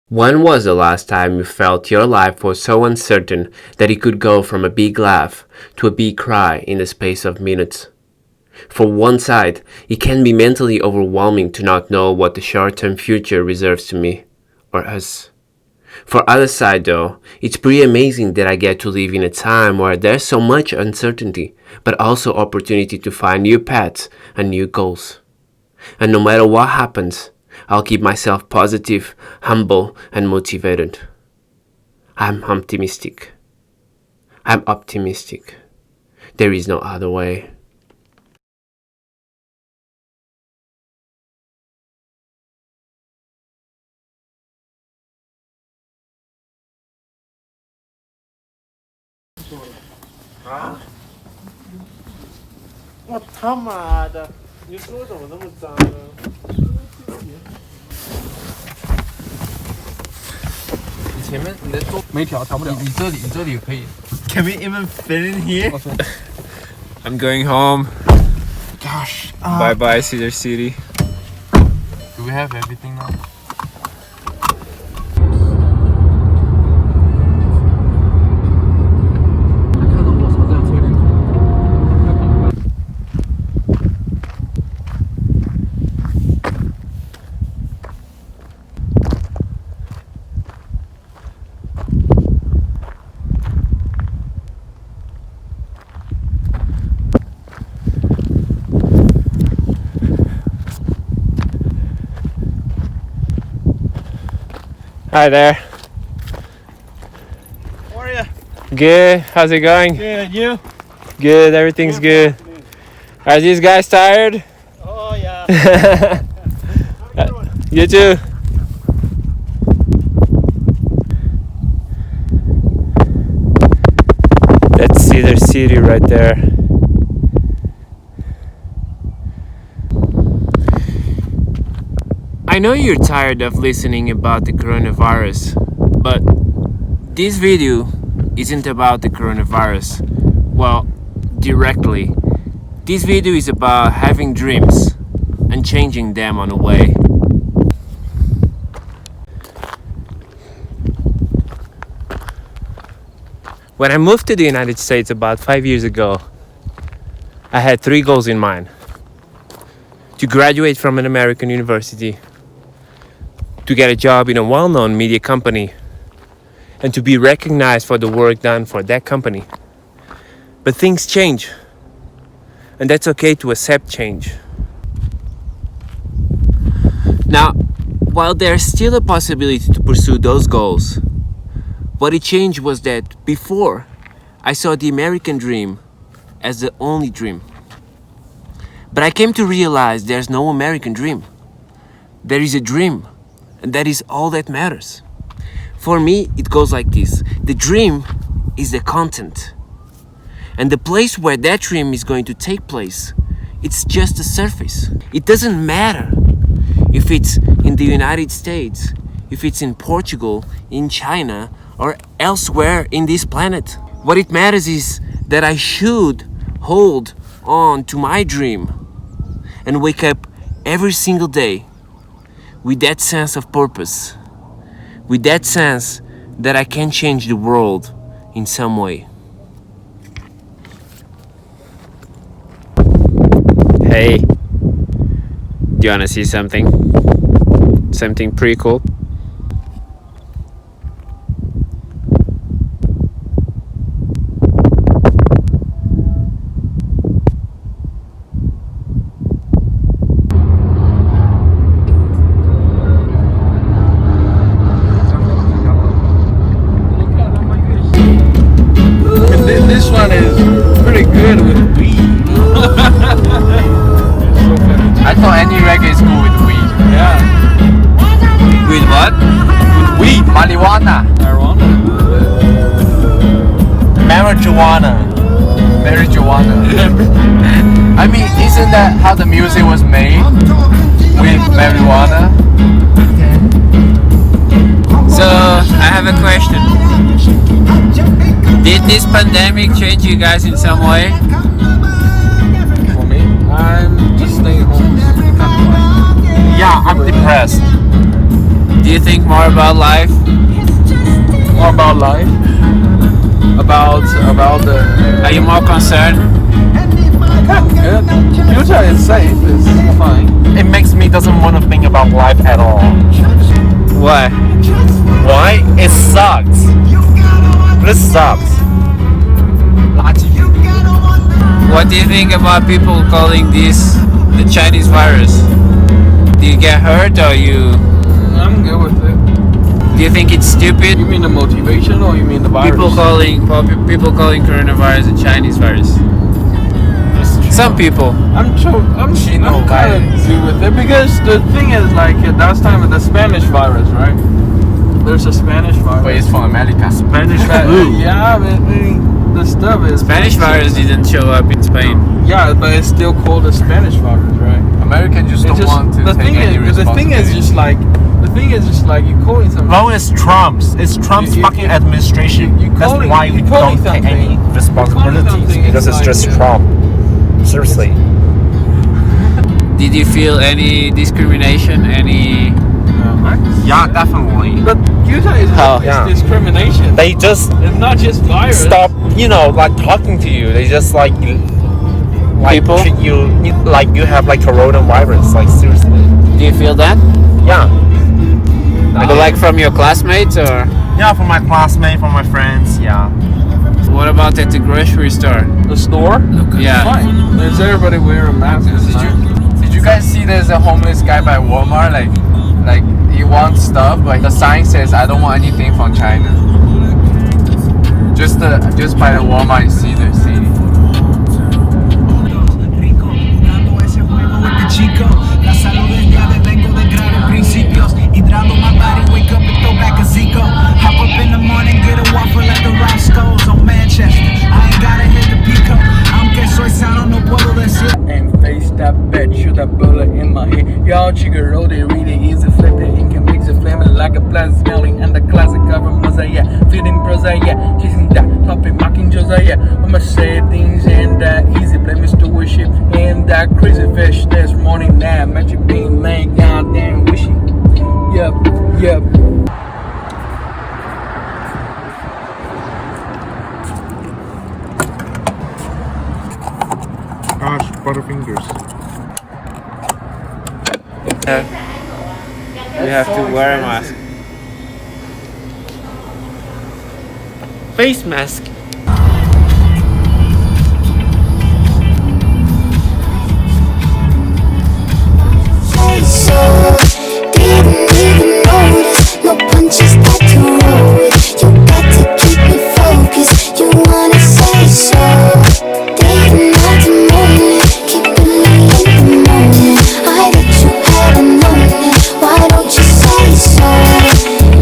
When was the last time you felt your life was so uncertain that it could go from a big laugh to a big cry in the space of minutes? For one side, it can be mentally overwhelming to not know what the short-term future reserves to me, or us. For other side though, it's pretty amazing that I get to live in a time where there's so much uncertainty, but also opportunity to find new paths and new goals. And no matter what happens, I'll keep myself positive, humble, and motivated. I'm optimistic. There is no other way. Ah！我他妈的！你手怎么那么脏呢？你前面你的桌没调不了。你这里可以。Can we even fit in here? I'm going home. Gosh. Bye bye, Cedar City. Do we have everything now? Hi there. How are you? Good. How's it going? Good. You? Good. Everything's good. Are these guys tired? Oh yeah. You too. That's Cedar City right there. I know you're tired of listening about the coronavirus, but this video isn't about the coronavirus. Well, directly. This video is about having dreams and changing them on the way. When I moved to the United States about 5 years ago, I had 3 goals in mind. To graduate from an American university, to get a job in a well-known media company, and to be recognized for the work done for that company. But things change, and that's okay to accept change. Now, while there's still a possibility to pursue those goals, what it changed was that before, I saw the American dream as the only dream. But I came to realize there's no American dream. There is a dream, and that is all that matters. For me, it goes like this. The dream is the content. And the place where that dream is going to take place, it's just the surface. It doesn't matter if it's in the United States, if it's in Portugal, in China, or elsewhere in this planet. What it matters is that I should hold on to my dream and wake up every single day with that sense of purpose, with that sense that I can change the world in some way. Hey, do you wanna see something? Something pretty cool? This one is pretty good with weed. I thought any reggae is cool with weed. Yeah. With what? With weed. Marijuana. Marijuana. I mean, isn't that how the music was made? With marijuana? So, I have a question. Did this pandemic change you guys in some way? For me, I'm just staying home. Yeah, I'm depressed. Do you think more about life? More about life. About the. Are you more concerned? Good. Future is safe. It's fine. It makes me doesn't want to think about life at all. Why? Why? It sucks. This sucks. What do you think about people calling this the Chinese virus? Do you get hurt or you? I'm good with it. Do you think it's stupid? You mean the motivation or you mean the virus? People calling coronavirus a Chinese virus. Some people. I'm kind of agree with it because the thing is like last time with the Spanish virus, right? There's a Spanish virus. But it's from America. Spanish virus. Yeah, but the stuff is Spanish virus didn't show up in Spain. Yeah, but it's still called the Spanish virus, right? Americans just don't want to take any responsibility. The thing is just like you calling something. Well, it's Trump's. It's Trump's fucking administration. That's why we don't take any responsibilities because it's just Trump. Seriously. Did you feel any discrimination? Any? Yeah, definitely. But usually it's discrimination. They just it's not just virus. stop, like talking to you. They just like People? treat you like you have like coronavirus. Like seriously. Do you feel that? Yeah. But like from your classmates or? Yeah, from my classmates, from my friends. Yeah. What about at the grocery store? The store? Yeah. Fine. There's everybody wearing masks. Did you guys see there's a homeless guy by Walmart? Like he wants stuff, but the sign says I don't want anything from China. Just by the Walmart you see the city. And face that bitch, shoot that bullet in my head. Y'all chicken roll it really easy, flip the ink and mix it flaming like a plastic smelling and the classic cover mosaic, feeding prosaic, chasing that topic, mocking Josiah. I'ma say things ain't that easy, blame Mr. Worship and that crazy fish this morning. That magic being laying goddamn wishy. Yep. Gosh, Butterfingers. You have to wear a mask. Face mask. So didn't even notice. No punches that to roll with. You got to keep me focused. You wanna say so. Didn't have to moan it. Keeping me in the moment. I bet you hadn't known it. Why don't you say so?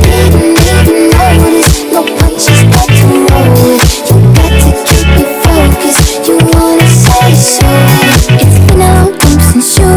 Didn't even notice. No punches that to roll with. You got to keep me focused. You wanna say so. It's been a long time since you.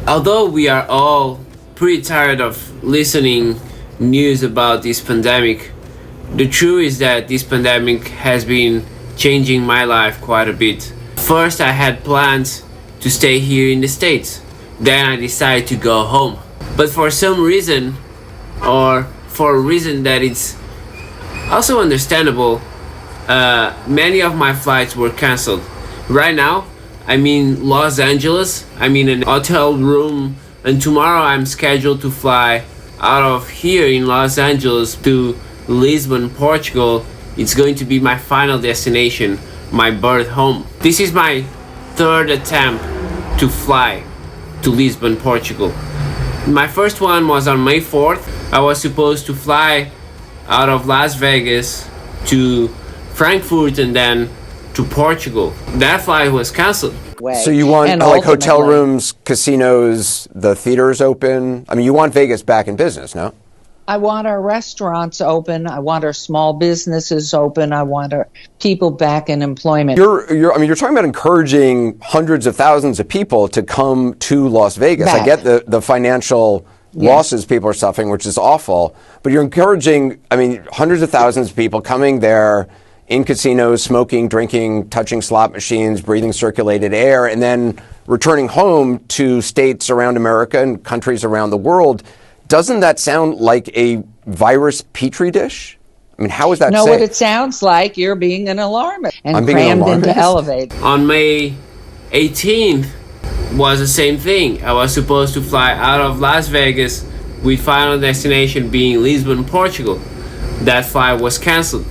Although we are all pretty tired of listening news about this pandemic, the truth is that this pandemic has been changing my life quite a bit. First, I had plans to stay here in the States. Then I decided to go home. But for some reason, or for a reason that it's also understandable, many of my flights were cancelled. Right now, I'm in Los Angeles. I'm in an hotel room, and tomorrow I'm scheduled to fly out of here in Los Angeles to Lisbon, Portugal. It's going to be my final destination, my birth home. This is my third attempt to fly to Lisbon, Portugal. My first one was on May 4th. I was supposed to fly out of Las Vegas to Frankfurt and then to Portugal. That flight was cancelled. So you want like hotel rooms, casinos, the theaters open? I mean, you want Vegas back in business, no? I want our restaurants open. I want our small businesses open. I want our people back in employment. You're talking about encouraging hundreds of thousands of people to come to Las Vegas. Back. I get the financial losses people are suffering, which is awful, but you're encouraging, hundreds of thousands of people coming there in casinos, smoking, drinking, touching slot machines, breathing circulated air, and then returning home to states around America and countries around the world. Doesn't that sound like a virus petri dish? How is that safe? What it sounds like? You're being an alarmist and I'm being crammed an alarmist? into elevators. On May 18th was the same thing. I was supposed to fly out of Las Vegas with final destination being Lisbon, Portugal. That flight was canceled.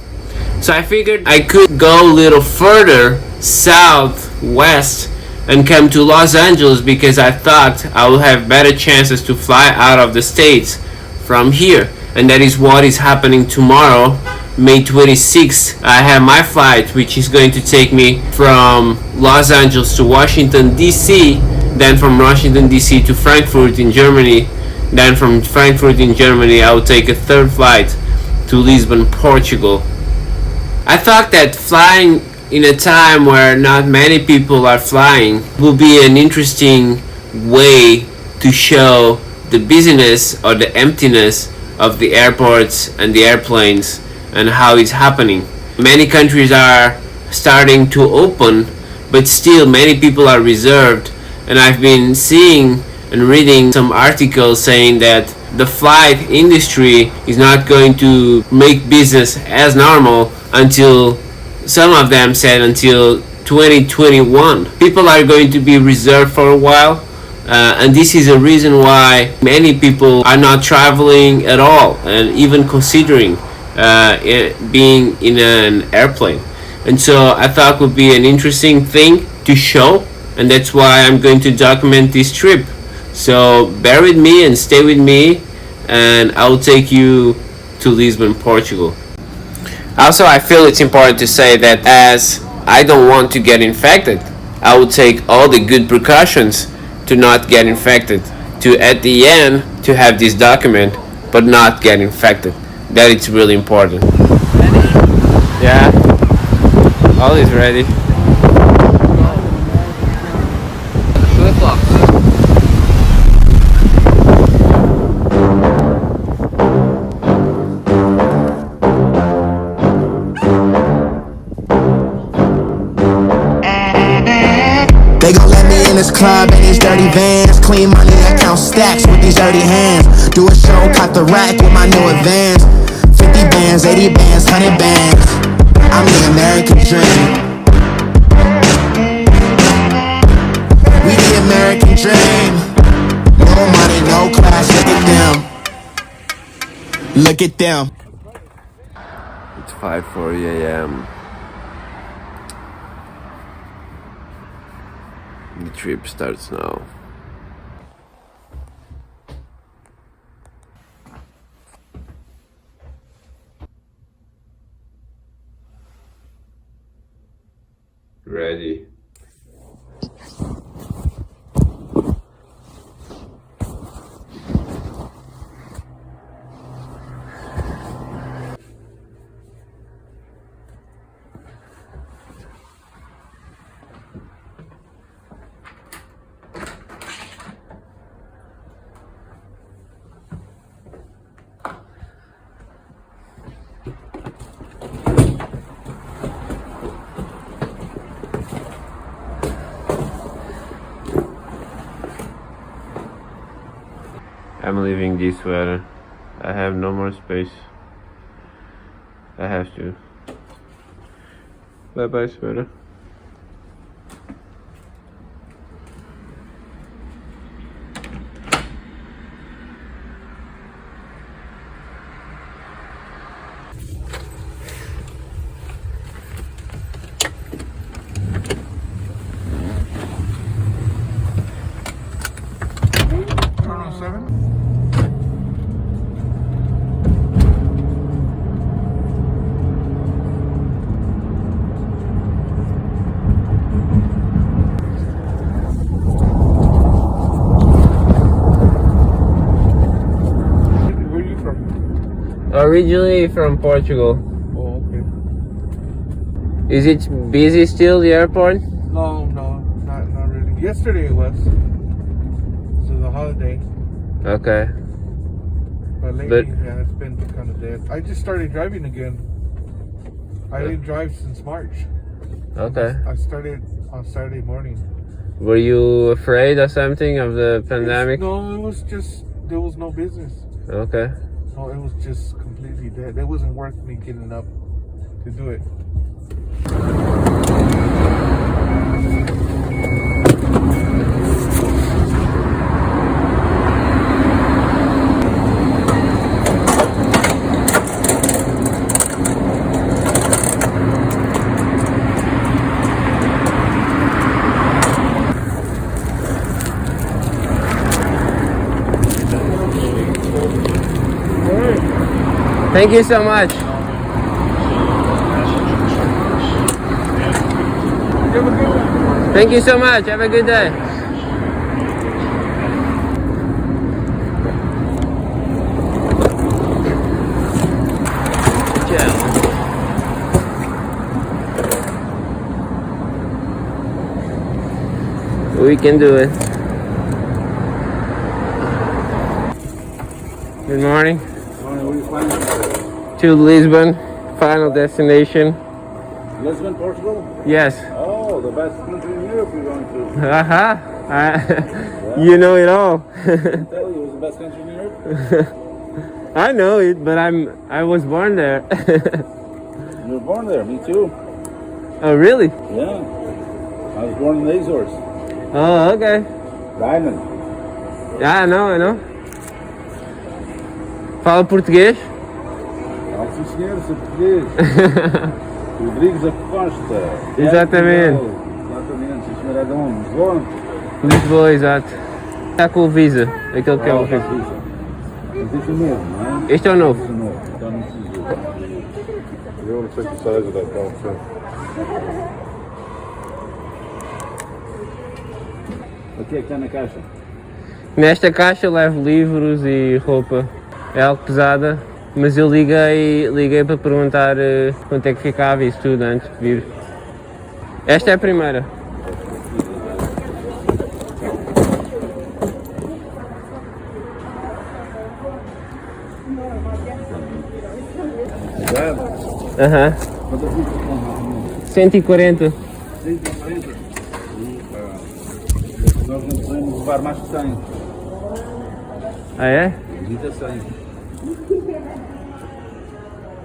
So I figured I could go a little further southwest and come to Los Angeles because I thought I would have better chances to fly out of the States from here. And that is what is happening tomorrow, May 26th. I have my flight, which is going to take me from Los Angeles to Washington, D.C., then from Washington, D.C. to Frankfurt in Germany. Then from Frankfurt in Germany, I will take a third flight to Lisbon, Portugal. I thought that flying in a time where not many people are flying will be an interesting way to show the busyness or the emptiness of the airports and the airplanes and how it's happening. Many countries are starting to open, but still many people are reserved, and I've been seeing and reading some articles saying that the flight industry is not going to make business as normal until, some of them said, until 2021. People are going to be reserved for a while, and this is a reason why many people are not traveling at all and even considering being in an airplane. And so I thought it would be an interesting thing to show, and that's why I'm going to document this trip. So bear with me and stay with me, and I'll take you to Lisbon, Portugal. Also, I feel it's important to say that as I don't want to get infected, I will take all the good precautions to not get infected, to at the end to have this document but not get infected. That it's really important. Yeah, all is ready. They gon' let me in this club in these dirty vans. Clean money, I count stacks with these dirty hands. Do a show, caught the rack with my new advance. 50 bands, 80 bands, 100 bands. I'm the American dream. We the American dream. No money, no class, look at them. Look at them. It's 5:40 a.m. The trip starts now. Ready. I'm leaving this sweater. I have no more space. I have to. Bye bye, sweater. Originally from Portugal. Oh, okay. Is it busy still, the airport? No, not really. Yesterday it was. This is a holiday. Okay. But lately, yeah, it's been kind of dead. I just started driving again. I didn't drive since March. Okay. I started on Saturday morning. Were you afraid of something of the pandemic? No, it was just, there was no business. Okay. No, it was just completely dead. It wasn't worth me getting up to do it. Thank you so much. Thank you so much. Have a good day. We can do it. Good morning. To Lisbon, final destination. Lisbon, Portugal? Yes. Oh, the best country in Europe you're going to. You know it all. I tell you, it was the best country in Europe. I know it, but I was born there. You were born there, me too. Oh, really? Yeah. I was born in the Azores. Oh, okay. The island. Yeah, I know. Fala português? Ah, sim, senhor, sou português. Rodrigues da Costa. Exatamente. Exatamente, sim, senhor, é de onde? Lisboa? Lisboa, exato. Está com o Visa, aquele que é o Visa. Mas isso mesmo, não é? Este é o novo. Isso é novo, então não precisa. You want to check the size of that box, sir? O que é que está na caixa? Nesta caixa eu levo livros e roupa. É algo pesada, mas eu liguei para perguntar quanto é que ficava isso tudo antes de vir. Esta é a primeira. Aham. 140. 140. Nós não podemos levar mais que 100. Ah, é? Limita 100.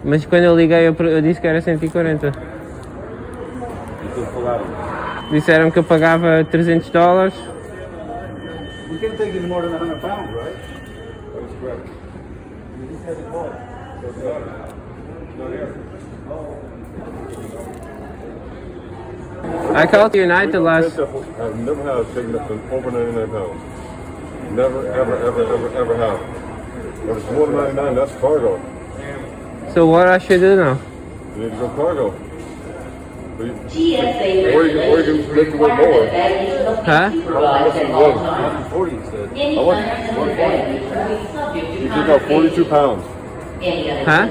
Mas quando eu liguei eu disse que era 140. Então falaram. Disseram que eu pagava $300. We can take it more than 100 pounds, right? That is correct. You just had it more. I called United last. I've never had taken up over 99 pounds. Never, ever have. If it's more than 99, that's cargo. So what I should do now? You need to go cargo. Or you can lift the weight more. Huh? What's the weight? 140, you said. I want 140. You take out 42 pounds. Huh?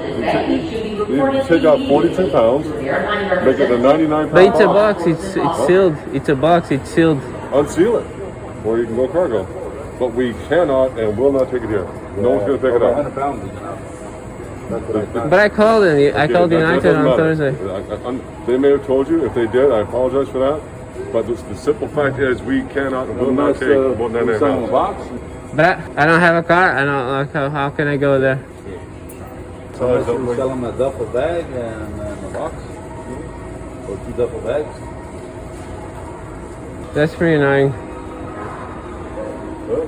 You take out 42 pounds, make it a 99 pound But it's a box. box. It's sealed. It's a box. It's sealed. Unseal it. Or you can go cargo. But we cannot and will not take it here. No one's going to pick it up. 100 pounds is enough. That's what I thought. But I called them. I called That United doesn't on matter. Thursday. They may have told you. If they did, I apologize for that. But the simple fact is we cannot and will not take more than 99 selling a pounds. box. But I don't have a car. I don't. How can I go there? Unless you sell them a duffel bag and a box. Or 2 duffel bags. That's pretty annoying. Well,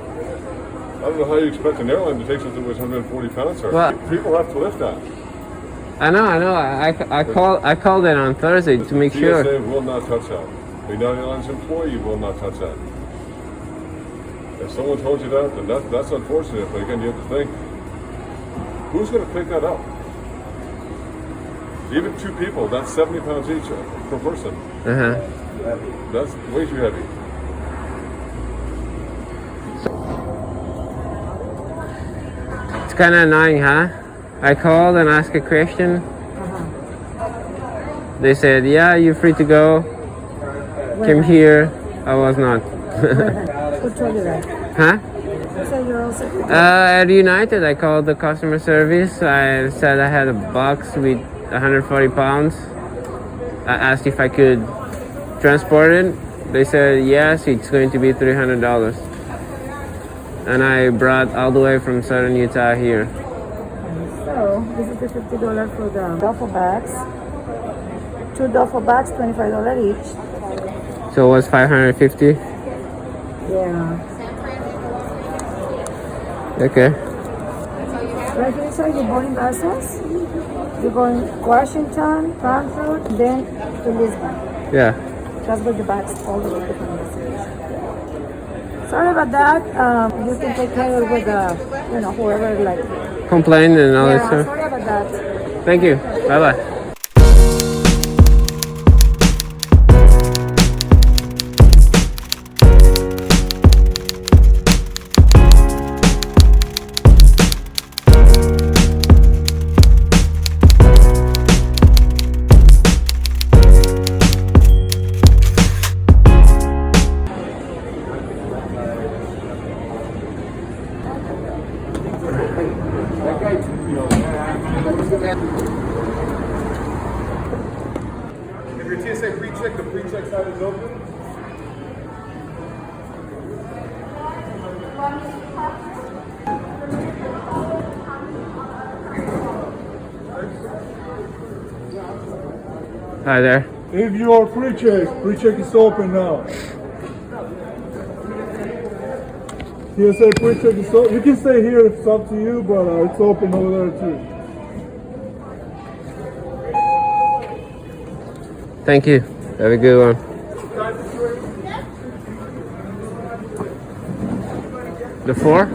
I don't know how you expect an airline to take something that weighs 140 pounds, sir. Well- People have to lift that. I know. I called it on Thursday to make sure. TSA will not touch that. A United Airlines employee will not touch that. If someone told you that, then that's unfortunate. But again, you have to think, who's going to pick that up? Even 2 people, that's 70 pounds each per person. That's way too heavy. It's kind of annoying, huh? I called and asked a question. They said, yeah, you're free to go. Came here. I was not. Who told you that? Huh? So you're also. At United, I called the customer service. I said I had a box with 140 pounds. I asked if I could transport it. They said, yes, it's going to be $300. And I brought all the way from southern Utah here. So this is the $50 for the duffel bags. 2 duffel bags, $25 each. So it was $550? Yeah. Okay. Right here, so you're boarding vessels. You're going Washington, Frankfurt, then to Lisbon. Yeah. That's where the bags all the way to the destination. Sorry about that. You can take care with whoever like. Complain and all that Yeah, stuff. sorry about that. Thank you. Bye-bye. If your TSA pre-check, the pre-check side is open. Hi there. If you are pre-check is open now. TSA pre-check is open. You can stay here if it's up to you, but it's open over there too. Thank you. Have a good one. The 4?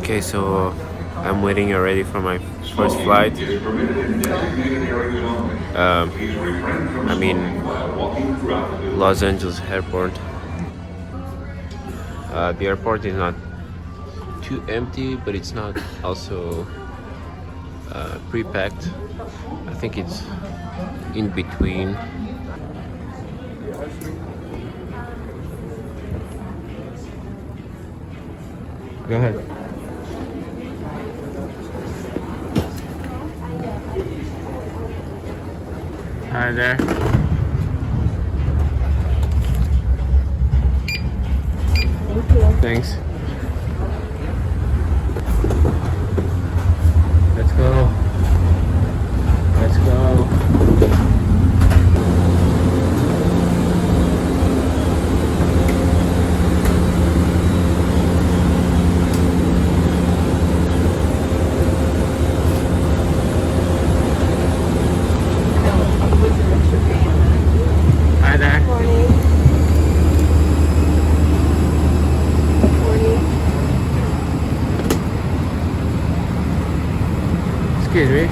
Okay, so I'm waiting already for my first flight. I'm in Los Angeles airport. The airport is not too empty, but it's not also pre-packed. I think it's in between. Go ahead. Hi there. Thank you. Thanks. Let's go. Let's go. Hi there. Excuse me.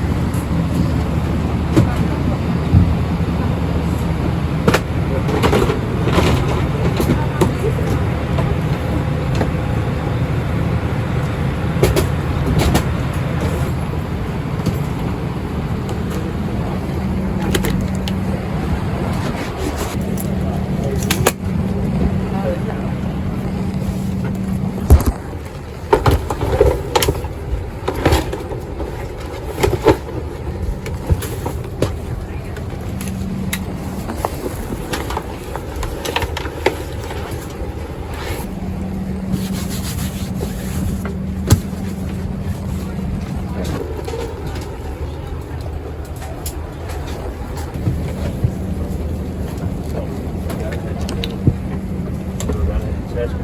Minutes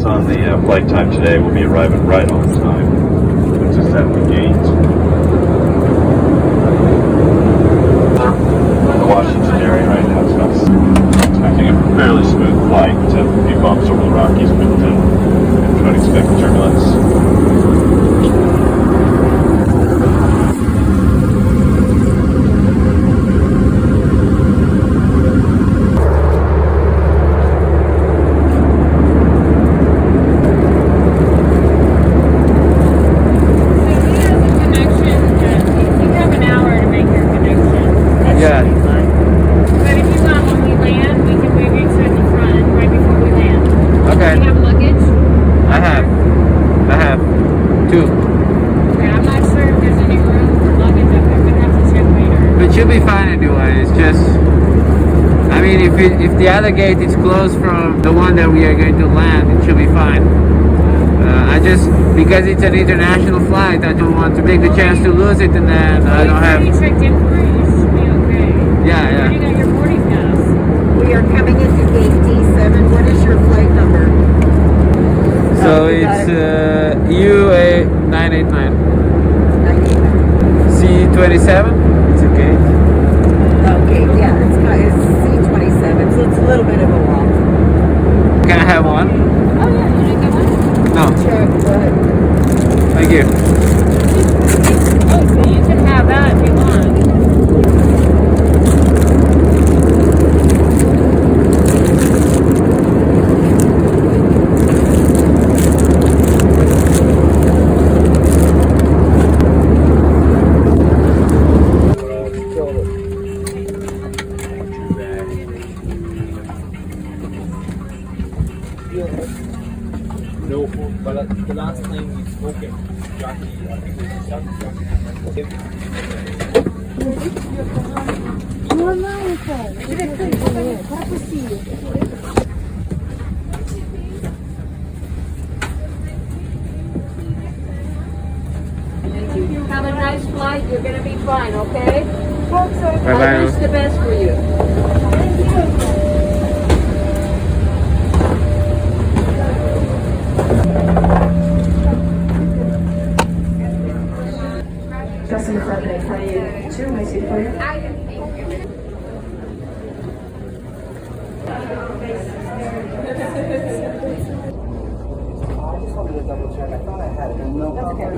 on the flight time today. We'll be arriving right on time. It's just at the gate. The Washington area right now. So it's expecting a fairly smooth flight. A few bumps over the Rockies, but don't expect turbulence. If the other gate is closed from the one that we are going to land, it should be fine. I just, because it's an international flight, I don't want to take the chance to lose it and then I don't have... checked in for you, you should be okay. Yeah. You got your boarding pass. We are coming into gate D7. What is your flight number? So it's UA 989. C27? It's okay. Okay, yeah, it's C27, so it's a little bit of a walk. Can I have one? Oh yeah, you didn't get one? No. Sure, go ahead. Thank you. Oh, so you can have that if you want. No, but the last time we spoke, Jackie, I think it was Have a nice flight. You're going to be fine, okay? Bye-bye. I wish the best for you. Customer service, how do you two? May I see for you? I just wanted to double check. I thought I had it. No. Okay.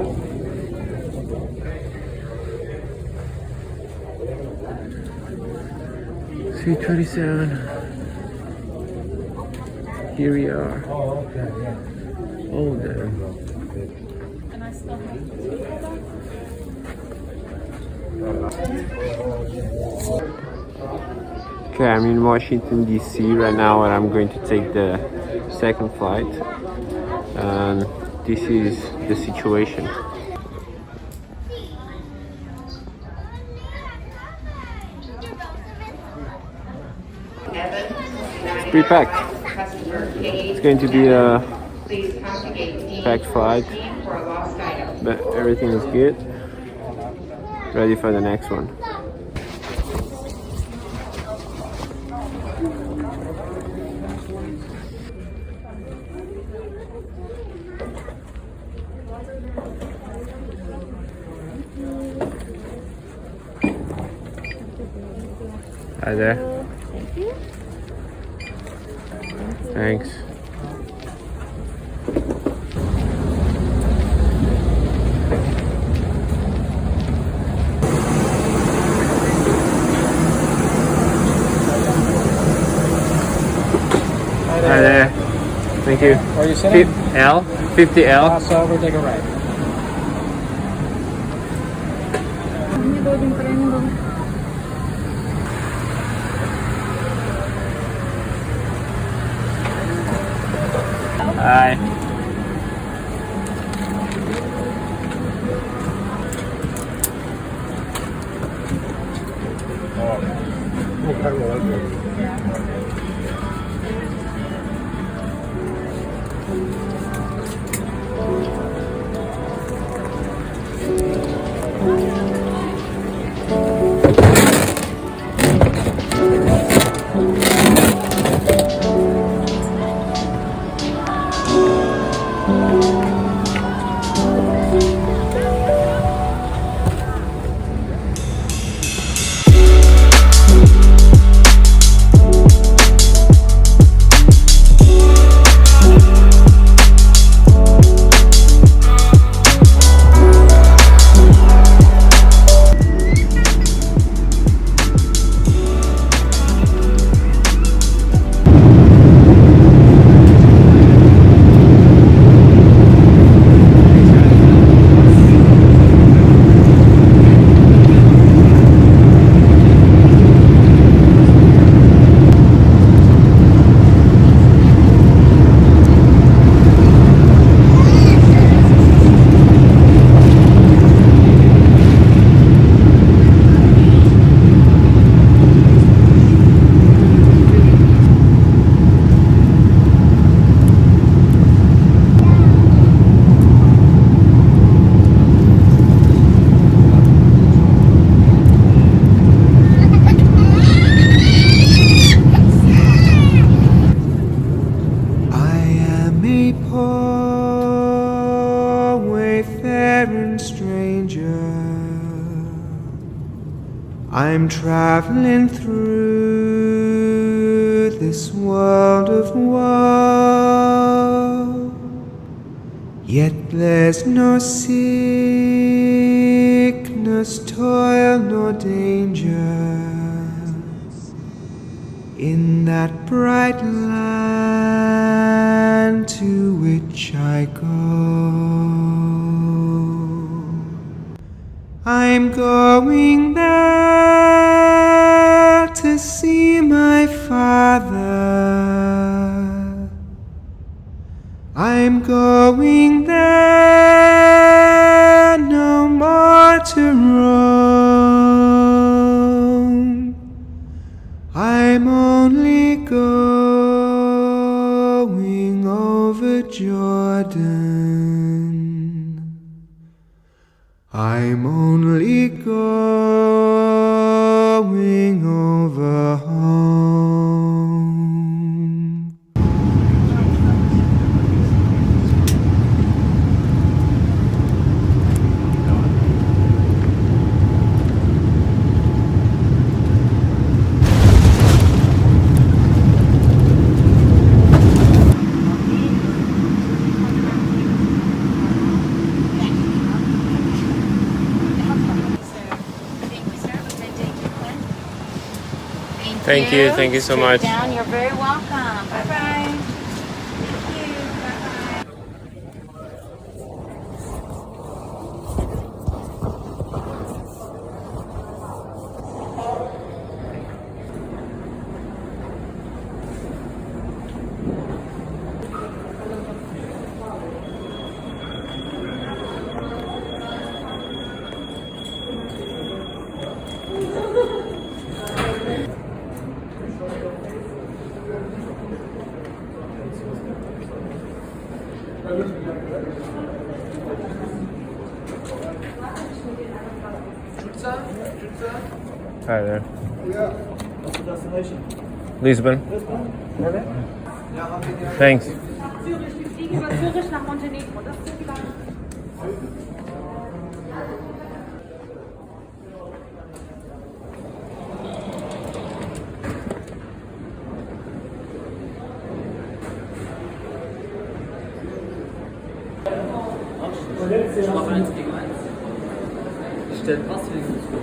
C27. Here we are. Oh, okay, yeah. Oh, there. And I still have Okay, I'm in Washington DC right now and I'm going to take the second flight, and this is the situation. It's pre-packed. It's going to be a packed flight, but everything is good. Ready for the next one. Hi there. Thank you. Thanks. Hi there. Thank you. Where are you sitting? L? 50L? Cross over, take a right. Hi. and stranger. I'm traveling through this world of woe, yet there's no sickness, toil, nor danger in that bright land to which I go. I'm going there to see my father. I'm going there no more to roam. I'm only going over Jordan. I'm only going over home. Thank you so much. Down, you're very welcome. Bye bye. Hi there. What's the destination? Lisbon. Really? Thanks. Wir fliegen über Zürich nach Montenegro. Das ist so lang. Ich mache 1 gegen 1. Stellt was wegen uns vor?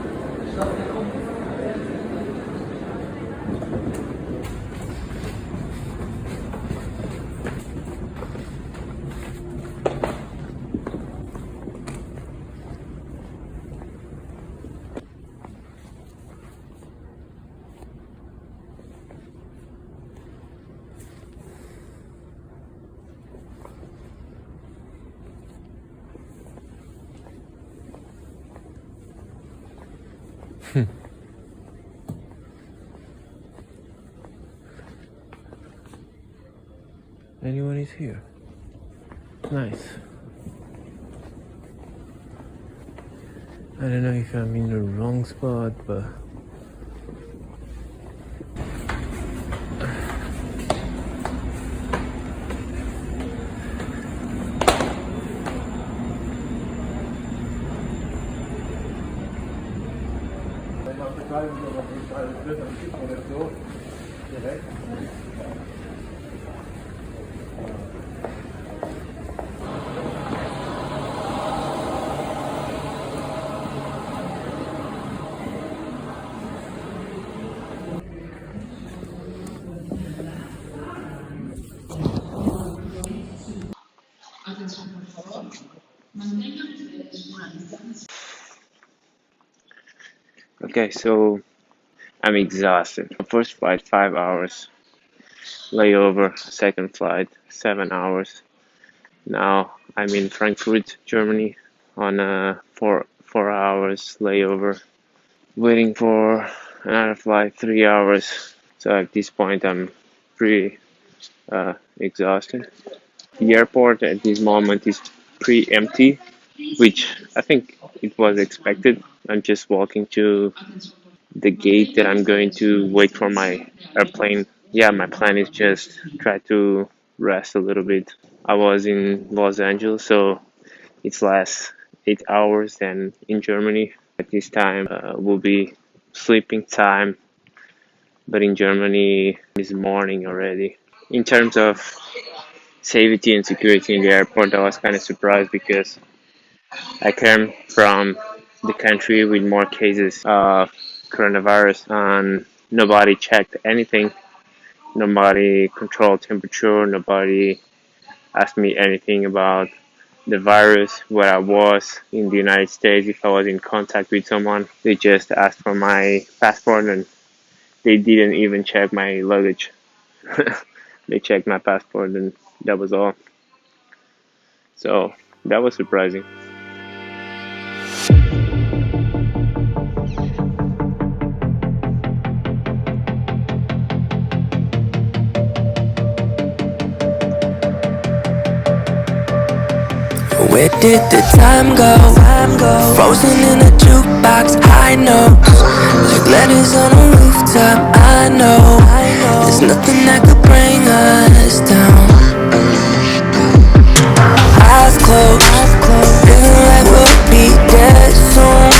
Anyone is here. Nice. I don't know if I'm in the wrong spot, but okay, so I'm exhausted. First flight 5 hours, layover. Second flight 7 hours. Now I'm in Frankfurt, Germany, on a 4 hours layover. Waiting for another flight 3 hours. So at this point I'm pretty exhausted. The airport at this moment is pretty empty, which I think it was expected. I'm just walking to the gate that I'm going to wait for my airplane. Yeah, my plan is just try to rest a little bit. I was in Los Angeles, so it's less 8 hours than in Germany. At this time will be sleeping time, but in Germany it's morning already. In terms of safety and security in the airport, I was kind of surprised because I came from the country with more cases of coronavirus and nobody checked anything. Nobody controlled temperature. Nobody asked me anything about the virus, where I was in the United States, if I was in contact with someone. They just asked for my passport and they didn't even check my luggage. They checked my passport and that was all. So that was surprising. Where did the time go? Frozen in a jukebox, high notes like letters on a rooftop, I know there's nothing that could bring us down. Eyes closed, feeling like we'll be dead soon.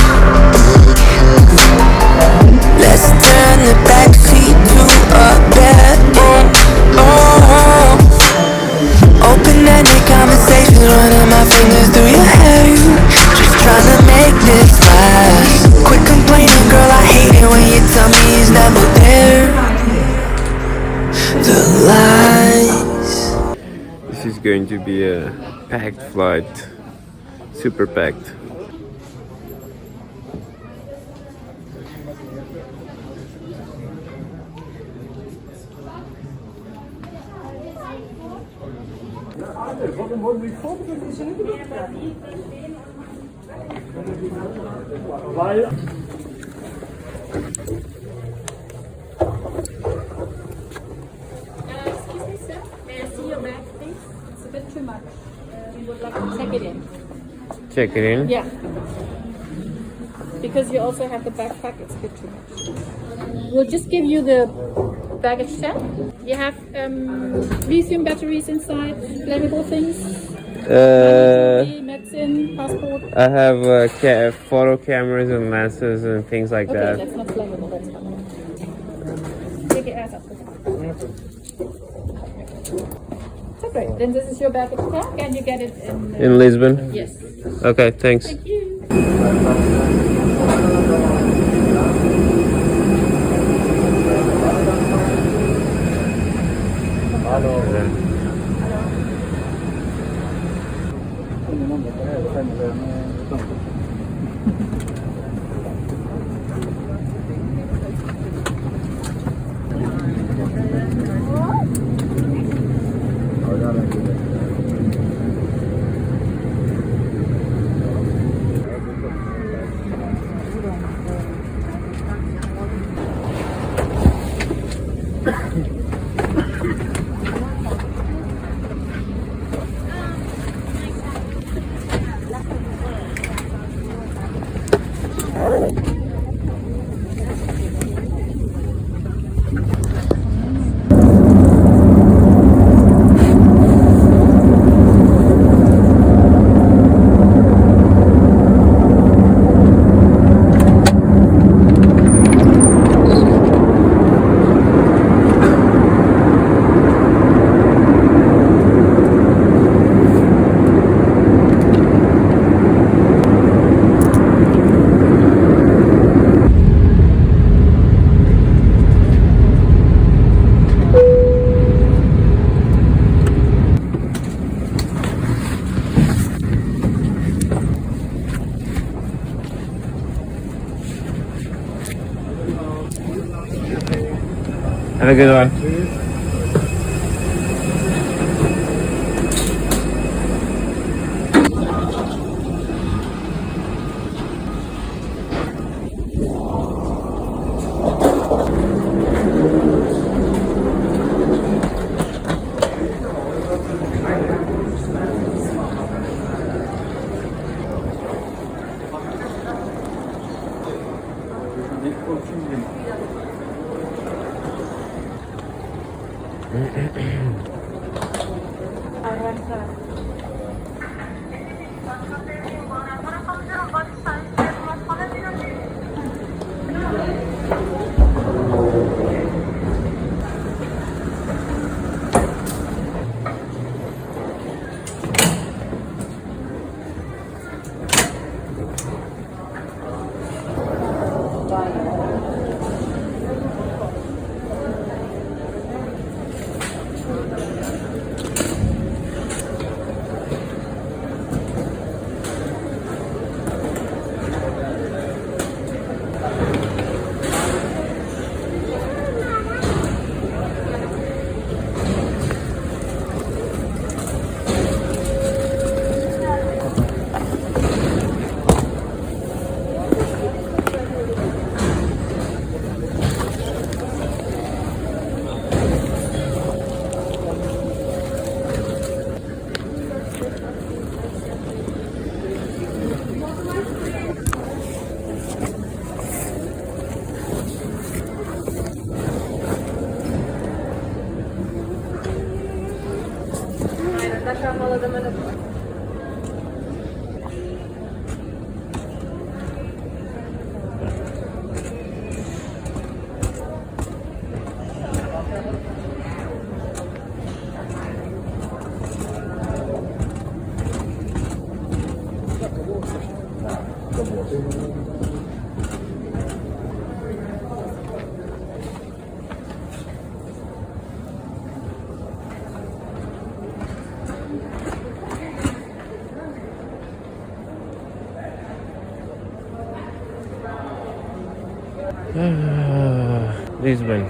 Let's turn the backseat to a bedroom. Oh, open ended conversations, running my fingers through your hair. Just trying to make this last. Quit complaining, girl, I hate it when you tell me he's never there. The lies. This is going to be a packed flight, super packed. Excuse me, sir. May I see your bag, please? It's a bit too much. We would like to check it in. Check it in? Yeah. Because you also have the backpack, it's a bit too much. We'll just give you the baggage tag. You have lithium batteries inside, flammable things. Medicine, passport. I have photo cameras and lenses and things like Okay, that. that's not flammable, that's fine. Take your ass up. So great, then this is your baggage tag and you get it In Lisbon? Yes. Okay, thanks. Thank you. Have a good one. Lisbon.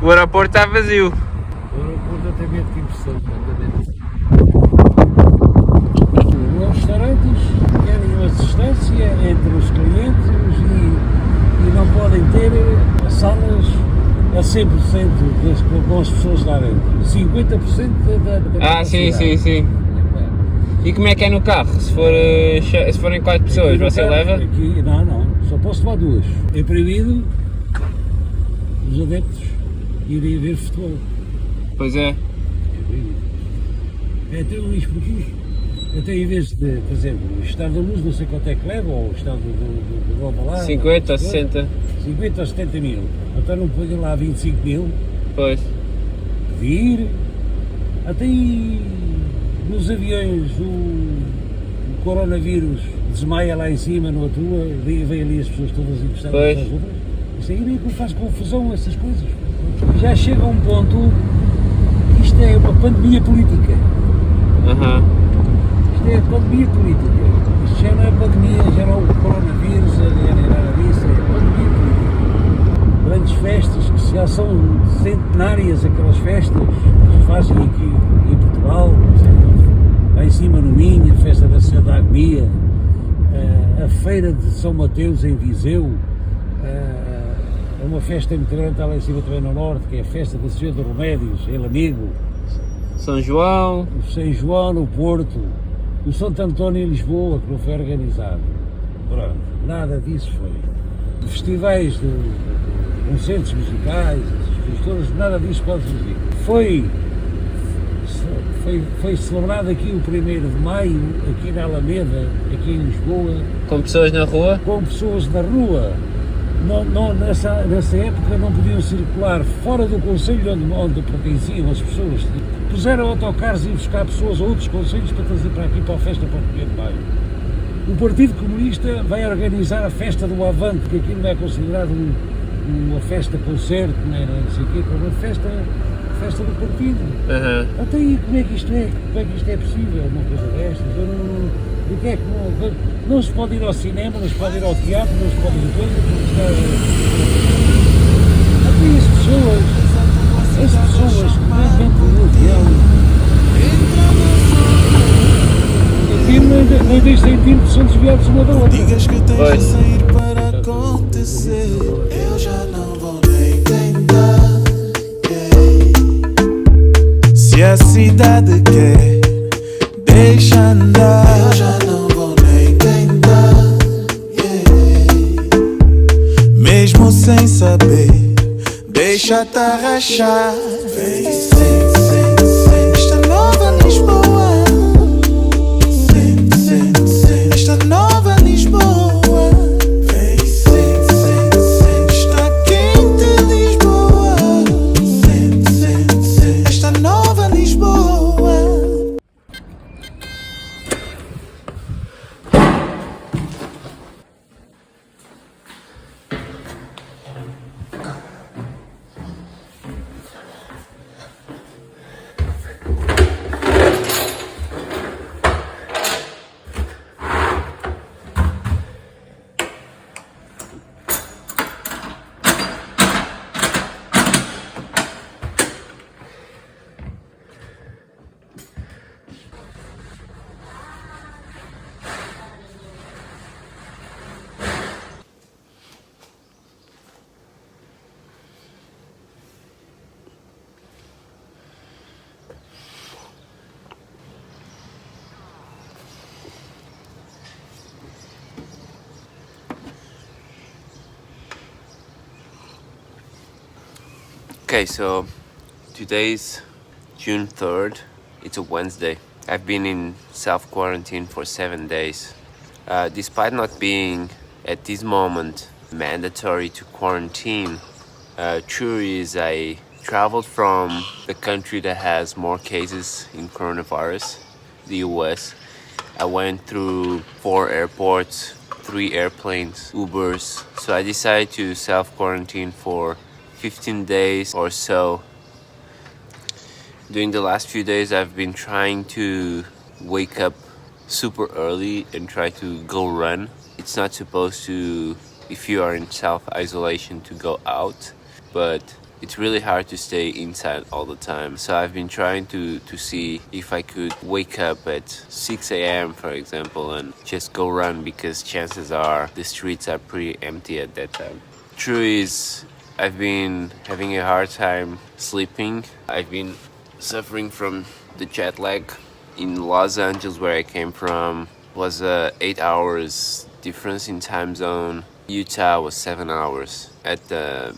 O aeroporto está vazio. O aeroporto até medo que impressão, os restaurantes querem uma distância entre os clientes e não podem ter salas a 100% com as pessoas lá dentro. 50% da Sim. E como é que é no carro? Se forem 4 pessoas, você leva? Aqui, não. Só posso levar 2. É proibido os adeptos irem ver futebol. Pois é. É proibido. Então isto porquê? Até em vez de, por exemplo, o estado da luz não sei quanto é que leva, ou o estado do Alvalade, 50 ou 60. 50 ou 70 mil. Então não põe lá 25 mil. Pois. Vir. Até aí nos aviões o coronavírus desmaia lá em cima, não atua, vem ali as pessoas todas encostadas às outras. Isso aí nem faz confusão, essas coisas. Já chega a um ponto que isto é uma pandemia política. Isto é pandemia política. Isto já não é pandemia, já não é o coronavírus, já não é nada disso, é pandemia política. Grandes festas, que já são centenárias, aquelas festas que se fazem aqui em Portugal, lá em cima no Minho, a festa da Senhora da Agonia, a feira de São Mateus em Viseu, é uma festa muito grande, está lá em cima também no Norte, que é a festa da Senhora dos Remédios, em Lamego. São João. O São João no Porto, o Santo António em Lisboa, que não foi organizado. Pronto, nada disso foi. Festivais de concertos musicais, todas, nada disso pode existir. Foi celebrado aqui o 1º de Maio, aqui na Alameda, aqui em Lisboa. Com pessoas na rua? Com pessoas na rua. Nessa época não podiam circular fora do concelho onde pertenciam as pessoas. Puseram autocarros e buscar pessoas a outros concelhos para trazer para aqui para a festa para o 1º de Maio. O Partido Comunista vai organizar a festa do Avante, que aquilo não é considerado uma festa-concerto, não sei o quê, é uma festa do partido. Até aí, como é que isto é possível, uma coisa destas? Não se pode ir ao cinema, não se pode ir ao teatro, não se pode ir a coisa, até as pessoas que vêm dentro do avião, aqui nem 10 centímetros são desviados uma da outra. Digas que tens de sair para acontecer, eu já não vou nem tentar. Se a cidade quer, deixa andar, eu já não vou nem tentar. Mesmo sem saber, deixa-te arrachar. Vem, esta nova Lisboa. Esta nova Lisboa. Vem, está quente Lisboa. Esta nova Lisboa. Okay, so today's June 3rd. It's a Wednesday. I've been in self-quarantine for 7 days. Despite not being at this moment mandatory to quarantine, true is I traveled from the country that has more cases in coronavirus, the US. I went through 4 airports, 3 airplanes, Ubers. So I decided to self-quarantine for 15 days or so. During the last few days, I've been trying to wake up super early and try to go run. It's not supposed to, if you are in self-isolation, to go out, but it's really hard to stay inside all the time. So I've been trying to see if I could wake up at 6 a.m. for example and just go run, because chances are the streets are pretty empty at that time. True is I've been having a hard time sleeping. I've been suffering from the jet lag. In Los Angeles, where I came from, was 8 hours difference in time zone. Utah was 7 hours. At the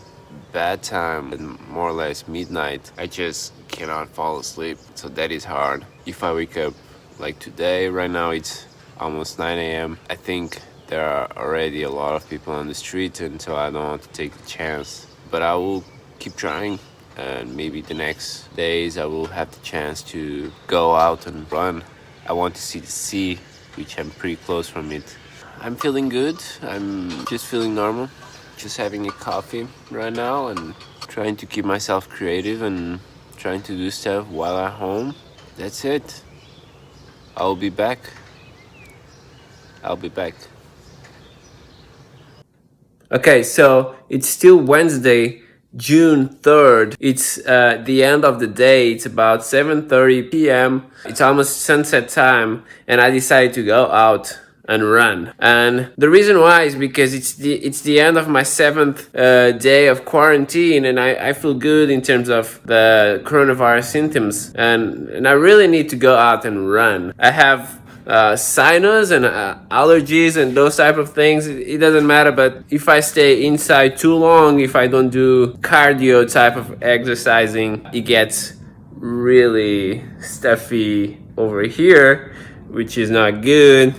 bad time, at more or less midnight, I just cannot fall asleep, so that is hard. If I wake up like today, right now it's almost 9 a.m. I think there are already a lot of people on the street, and so I don't want to take the chance, but I will keep trying. And maybe the next days I will have the chance to go out and run. I want to see the sea, which I'm pretty close from it. I'm feeling good. I'm just feeling normal. Just having a coffee right now and trying to keep myself creative and trying to do stuff while at home. That's it. I'll be back. Okay, so it's still Wednesday, June 3rd. It's the end of the day. It's about 7:30 p.m. It's almost sunset time, and I decided to go out and run. And the reason why is because it's the end of my 7th day of quarantine, and I feel good in terms of the coronavirus symptoms, and I really need to go out and run. I have sinus and allergies and those type of things. It doesn't matter, but if I stay inside too long, if I don't do cardio type of exercising, it gets really stuffy over here, which is not good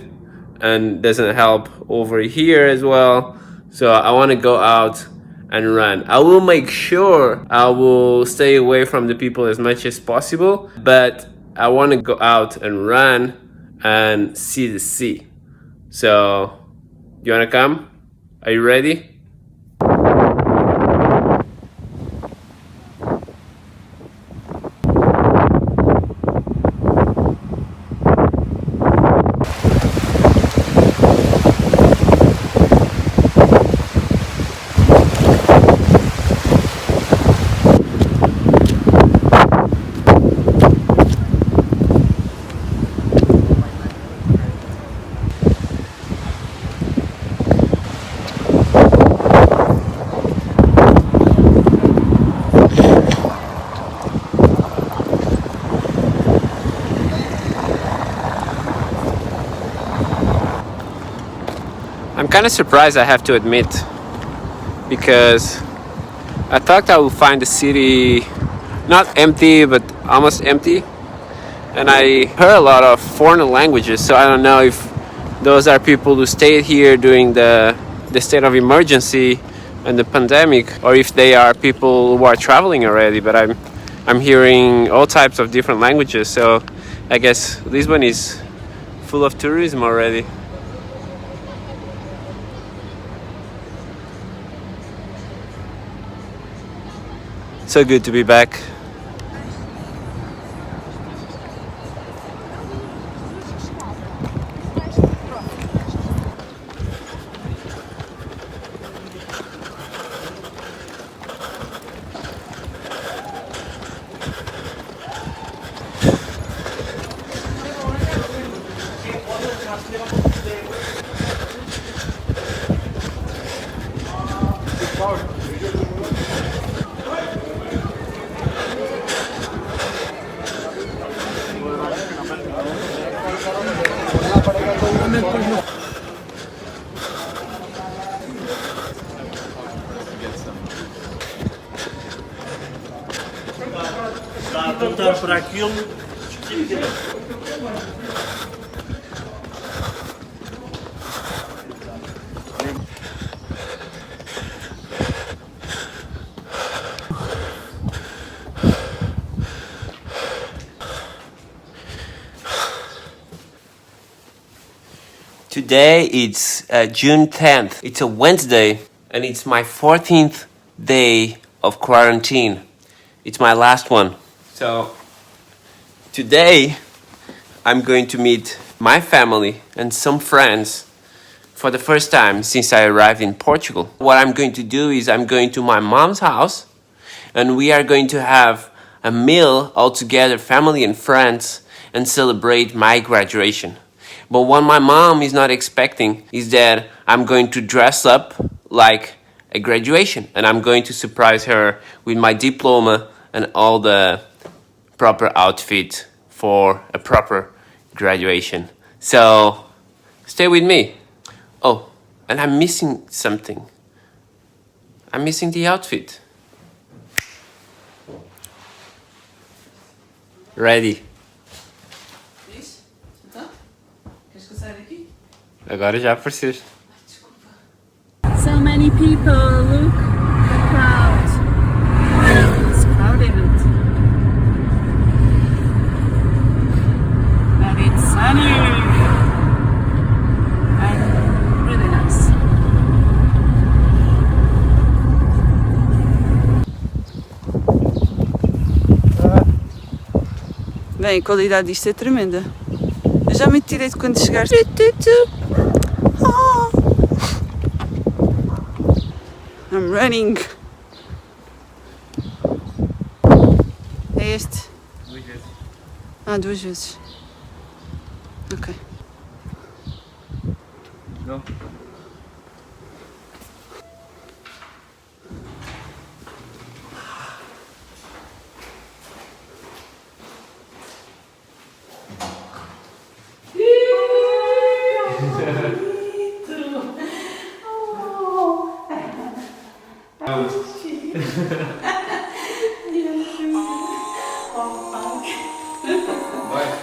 and doesn't help over here as well. So I want to go out and run. I will make sure I will stay away from the people as much as possible, but I want to go out and run and see the sea. So, you wanna come? Are you ready? I'm kind of surprised, I have to admit, because I thought I would find the city not empty, but almost empty. And I heard a lot of foreign languages, so I don't know if those are people who stayed here during the state of emergency and the pandemic, or if they are people who are traveling already. But I'm hearing all types of different languages, so I guess Lisbon is full of tourism already. So good to be back. apontar para aquilo. Today it's June 10th. It's a Wednesday and it's my 14th day of quarantine. It's my last one. So today I'm going to meet my family and some friends for the first time since I arrived in Portugal. What I'm going to do is I'm going to my mom's house and we are going to have a meal all together, family and friends, and celebrate my graduation. But what my mom is not expecting is that I'm going to dress up like a graduation and I'm going to surprise her with my diploma and all the proper outfit for a proper graduation. So stay with me. Oh, and I'm missing something. I'm missing the outfit. Ready. Agora já apareceste. So many people, look, the crowd. It's crowded. And it's sunny. And really nice. Bem, a qualidade disto é tremenda. Eu já me tirei de quando chegaste. I'm running. É este? 2 vezes. Ah, 2 vezes. Ok. Não.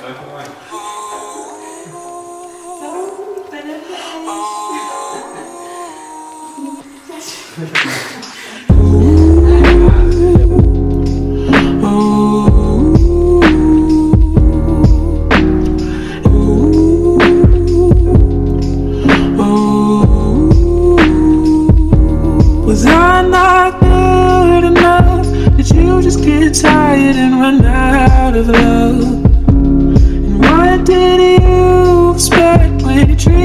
Vai com mais. Parabéns.